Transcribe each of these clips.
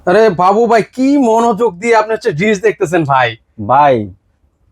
আরে বাবু ভাই, কি মনোযোগ দিয়ে আপনি হচ্ছে রিলস দেখতেছেন ভাই। ভাই,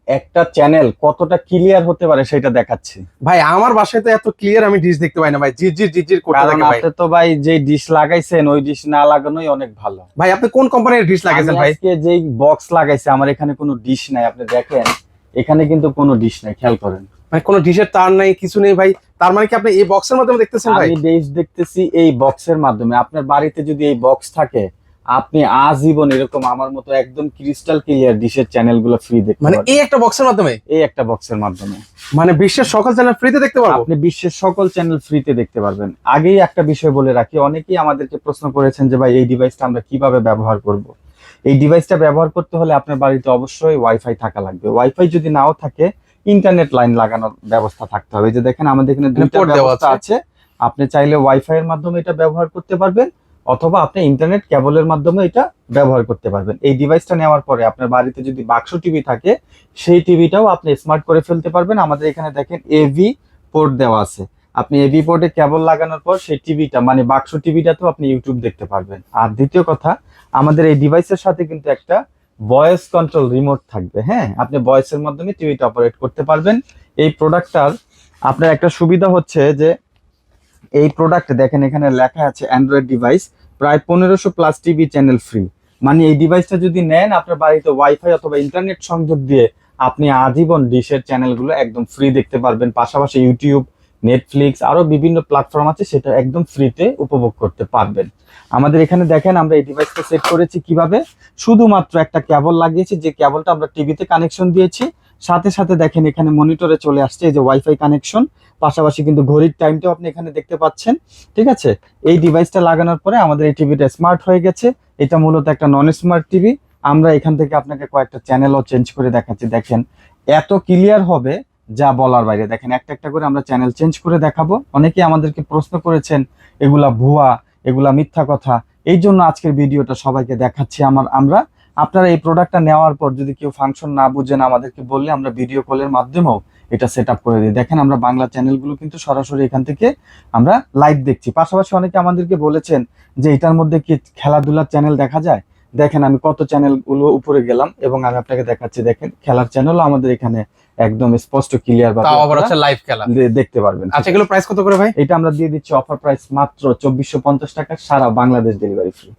একটা চ্যানেল কতটা ক্লিয়ার হতে পারে সেটা দেখাচ্ছি। ভাই আমার বাসায় তো এত ক্লিয়ার আমি রিলস দেখতে পাই না ভাই, জির জির করতে কারণ থাকে ভাই। আপনি তো ভাই যে ডিশ লাগাইছেন ওই ডিশ না লাগানোই অনেক ভালো। ভাই আপনি কোন কোম্পানির রিলস লাগাইছেন আমি ভাই? আজকে যেই বক্স লাগাইছে আমার এখানে কোনো ডিশ নাই, আপনি দেখেন এখানে কিন্তু কোনো ডিশ নাই, খেয়াল করেন। ভাই কোনো ডিশের তার নাই, কিছু নেই ভাই। তার মানে কি আপনি এই বক্সের মাধ্যমে দেখতেছেন ভাই? আমি ডিশ দেখতেছি এই বক্সের মাধ্যমে। আপনার বাড়িতে যদি এই বক্স থাকে আপনি আজীবন এরকম আমার মতো একদম ক্রিস্টাল ক্লিয়ার ডিশের চ্যানেল গুলো ফ্রি দেখতে মানে পারবেন। এই একটা বক্সের মাধ্যমে, এই একটা বক্সের মাধ্যমে মানে বিশ্বের সকল চ্যানেল ফ্রিতে দেখতে পারবো? আপনি বিশ্বের সকল চ্যানেল ফ্রিতে দেখতে পারবেন। আগেই একটা বিষয় বলে রাখি, অনেকেই আমাদেরকে প্রশ্ন করেছেন যে ভাই এই ডিভাইসটা আমরা কিভাবে ব্যবহার করব। এই ডিভাইসটা ব্যবহার করতে হলে আপনার বাড়িতে অবশ্যই ওয়াইফাই থাকা লাগবে। ওয়াইফাই যদি নাও থাকে ইন্টারনেট লাইন লাগানোর ব্যবস্থা থাকতে হবে। এই যে দেখেন আমাদের এখানে দুইটা port দেওয়া ব্যবস্থা আছে। আপনি চাইলে ওয়াইফাই এর মাধ্যমে এটা ব্যবহার করতে পারবেন, অথবা আপনি ইন্টারনেট কেবলের মাধ্যমে এটা ব্যবহার করতে পারবেন। এই ডিভাইসটা নেওয়ার পরে আপনার বাড়িতে যদি বাক্স টিভি থাকে সেই টিভিটাও আপনি স্মার্ট করে ফেলতে পারবেন। আমাদের এখানে দেখেন এভি পোর্ট দেওয়া আছে। আপনি এভি পোর্টে কেবল লাগানোর পর সেই টিভিটা মানে বাক্স টিভিটাতেও আপনি ইউটিউব দেখতে পারবেন। আর দ্বিতীয় কথা, আমাদের এই ডিভাইসের সাথে কিন্তু একটা ভয়েস কন্ট্রোল রিমোট থাকবে। হ্যাঁ, আপনি ভয়েসের মাধ্যমে টিভিটা অপারেট করতে পারবেন। এই প্রোডাক্টটার আপনার একটা সুবিধা হচ্ছে যে এই প্রোডাক্ট দেখেন এখানে লেখা আছে অ্যান্ড্রয়েড ডিভাইস প্রায় 1500+ টিভি চ্যানেল ফ্রি। মানে এই ডিভাইসটা যদি নেন আপনার বাড়িতে ওয়াইফাই অথবা ইন্টারনেট সংযোগ দিয়ে আপনি আজীবন ডিশের চ্যানেলগুলো একদম ফ্রি দেখতে পারবেন। পাশাপাশি ইউটিউব, নেটফ্লিক্স আরো বিভিন্ন প্ল্যাটফর্ম আছে, সেটা একদম ফ্রিতে উপভোগ করতে পারবেন। আমাদের এখানে দেখেন আমরা এই ডিভাইসটা সেট করেছি কিভাবে। শুধুমাত্র একটা কেবল লাগিয়েছি, যে কেবলটা আমরা টিভিতে কানেকশন দিয়েছি। সাথে সাথে দেখেন এখানে মনিটরে চলে আসছে এই যে ওয়াইফাই কানেকশন। পাশাপাশি কিন্তু ঘড়ির টাইমটাও আপনি এখানে দেখতে পাচ্ছেন। ঠিক আছে, এই ডিভাইসটা লাগানোর পরে আমাদের এই টিভিটা স্মার্ট হয়ে গেছে। এটা মূলত একটা নন স্মার্ট টিভি। আমরা এখান থেকে আপনাকে কয়েকটা চ্যানেলও চেঞ্জ করে দেখাচ্ছি। দেখেন এত ক্লিয়ার হবে যা বলার বাইরে। দেখেন একটা একটা করে আমরা চ্যানেল চেঞ্জ করে দেখাবো। অনেকেই আমাদেরকে প্রশ্ন করেছেন এগুলা ভুয়া, এগুলা মিথ্যা কথা। এই জন্য আজকের ভিডিওটা সবাইকে দেখাচ্ছি। আমরা আপনারা এই প্রোডাক্টটা নেওয়ার পর যদি কেউ ফাংশন না বুঝেন আমাদেরকে বললে আমরা ভিডিও কলের মাধ্যমেও এটা সেট আপ করে দিই। দেখেন আমরা বাংলা চ্যানেলগুলো কিন্তু সরাসরি এখান থেকে আমরা লাইভ দেখছি। পাশাপাশি অনেকে আমাদেরকে বলেছেন যে এটার মধ্যে কি খেলাধুলার চ্যানেল দেখা যায়। দেখেন আমি কত চ্যানেলগুলো উপরে গেলাম এবং আমি আপনাকে দেখাচ্ছি। দেখেন খেলার চ্যানেলও আমাদের এখানে একদম স্পষ্ট ক্লিয়ার ভাবে তাও আবার হচ্ছে লাইভ খেলা দেখতে পারবেন। আচ্ছা, এগুলো প্রাইস কত করে ভাই? এটা আমরা দিয়ে দিচ্ছি অফার প্রাইস মাত্র 2450 টাকা, সারা বাংলাদেশ ডেলিভারি ফ্রি।